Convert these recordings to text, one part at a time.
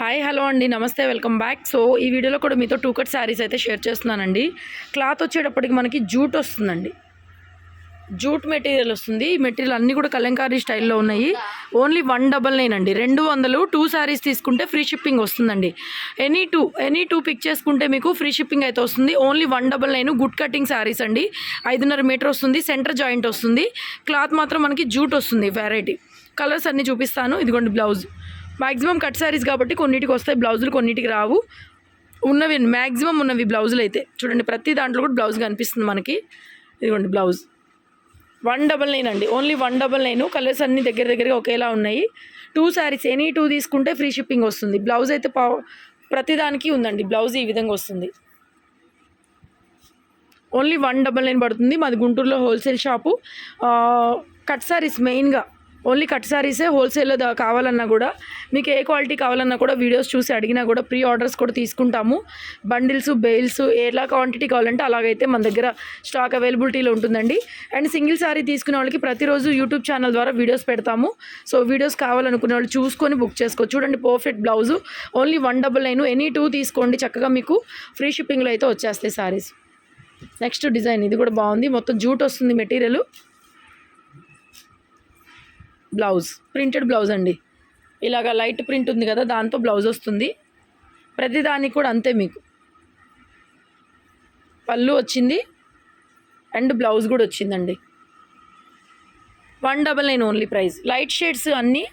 Hi hello అండి, నమస్తే, welcome back. So ఈ వీడియోలో కూడా మీతో 2 కట్ శారీస్ అయితే షేర్ చేస్తున్నానండి. క్లాత్ వచ్చేటప్పటికి మనకి జూట్ వస్తుందండి, జూట్ మెటీరియల్ వస్తుంది. ఈ మెటీరియల్ అన్నీ కూడా కలంకారీ స్టైల్లో ఉన్నాయి. ఓన్లీ 199 అండి, 200. 2 శారీస్ తీసుకుంటే ఫ్రీ షిప్పింగ్ వస్తుందండి. ఎనీ టూ పిక్ చేసుకుంటే మీకు ఫ్రీ షిప్పింగ్ అయితే వస్తుంది. ఓన్లీ 199. గుడ్ కటింగ్ శారీస్ అండి. 5.5 మీటర్ వస్తుంది, సెంటర్ జాయింట్ వస్తుంది. క్లాత్ మాత్రం మనకి జూట్ వస్తుంది. వెరైటీ కలర్స్ అన్నీ చూపిస్తాను. ఇదిగోండి బ్లౌజ్. మ్యాక్సిమం కట్ శారీస్ కాబట్టి కొన్నిటికి వస్తాయి బ్లౌజులు, కొన్నిటికి రావు. ఉన్నవి మ్యాక్సిమం ఉన్నవి బ్లౌజులు అయితే చూడండి. ప్రతి దాంట్లో కూడా బ్లౌజ్ కనిపిస్తుంది మనకి. ఇదిగోండి బ్లౌజ్ 199 అండి, ఓన్లీ 199. కలర్స్ అన్నీ దగ్గరగా ఒకేలా ఉన్నాయి. 2 శారీస్ ఎనీ 2 తీసుకుంటే ఫ్రీ షిప్పింగ్ వస్తుంది. బ్లౌజ్ అయితే ప్రతిదానికి ఉందండి. బ్లౌజ్ ఈ విధంగా వస్తుంది. ఓన్లీ 199 పడుతుంది. మాది గుంటూరులో హోల్సేల్ షాపు. కట్ శారీస్ మెయిన్గా ఓన్లీ కట్ శారీసే హోల్సేల్లో కావాలన్నా కూడా, మీకు ఏ క్వాలిటీ కావాలన్నా కూడా వీడియోస్ చూసి అడిగినా కూడా ప్రీ ఆర్డర్స్ కూడా తీసుకుంటాము. బండిల్స్, బెయిల్స్ ఎలా క్వాంటిటీ కావాలంటే అలాగైతే మన దగ్గర స్టాక్ అవైలబిలిటీలో ఉంటుందండి. అండ్ సింగిల్ శారీ తీసుకునే వాళ్ళకి ప్రతిరోజు యూట్యూబ్ ఛానల్ ద్వారా వీడియోస్ పెడతాము. సో వీడియోస్ కావాలనుకునే వాళ్ళు చూసుకొని బుక్ చేసుకోవచ్చు. చూడండి పర్ఫెక్ట్ బ్లౌజు, ఓన్లీ 199. ఎనీ 2 తీసుకోండి, చక్కగా మీకు ఫ్రీ షిప్పింగ్లో అయితే వచ్చేస్తాయి శారీస్. నెక్స్ట్ డిజైన్ ఇది కూడా బాగుంది. మొత్తం జూట్ వస్తుంది మెటీరియల్. బ్లౌజ్ ప్రింటెడ్ బ్లౌజ్ అండి. ఇలాగ లైట్ ప్రింట్ ఉంది కదా, దాంతో బ్లౌజ్ వస్తుంది. ప్రతిదానికి కూడా అంతే. మీకు పళ్ళు వచ్చింది అండ్ బ్లౌజ్ కూడా వచ్చిందండి. 199 ఓన్లీ ప్రైస్. లైట్ షేడ్స్ అన్నీ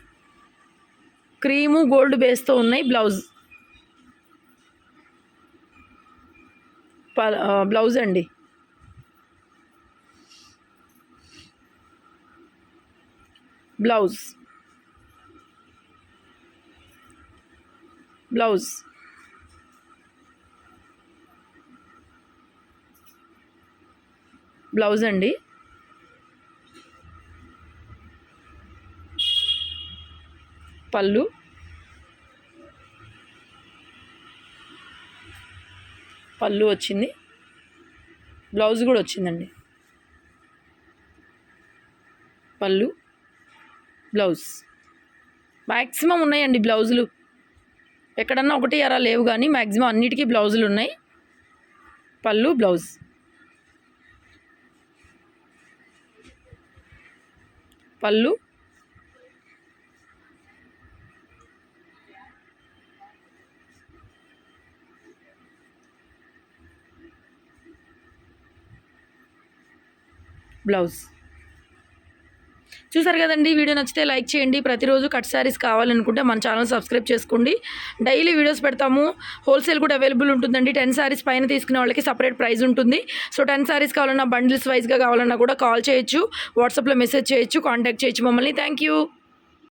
క్రీము గోల్డ్ బేస్తో ఉన్నాయి. బ్లౌజ్ అండి. బ్లౌజ్ అండి. పళ్ళు వచ్చింది, బ్లౌజ్ కూడా వచ్చిందండి. పళ్ళు బ్లౌజ్ మ్యాక్సిమం ఉన్నాయండి బ్లౌజులు. ఎక్కడన్నా ఒకటి అరా లేవు కానీ మ్యాక్సిమం అన్నిటికీ బ్లౌజులు ఉన్నాయి. పళ్ళు బ్లౌజ్. పళ్ళు బ్లౌజ్. చూసారు కదండి. వీడియో నచ్చితే లైక్ చేయండి. ప్రతిరోజు కట్ శారీస్ కావాలనుకుంటే మన ఛానల్ సబ్స్క్రైబ్ చేసుకోండి. డైలీ వీడియోస్ పెడతాము. హోల్సేల్ కూడా అవైలబుల్ ఉంటుందండి. 10 శారీస్ పైన తీసుకునే వాళ్ళకి సపరేట్ ప్రైస్ ఉంటుంది. సో 10 శారీస్ కావాలన్నా, బండిల్స్ వైజ్గా కావాలన్నా కూడా కాల్ చేయొచ్చు, వాట్సాప్లో మెసేజ్ చేయొచ్చు, కాంటాక్ట్ చేయొచ్చు మమ్మల్ని. Thank you.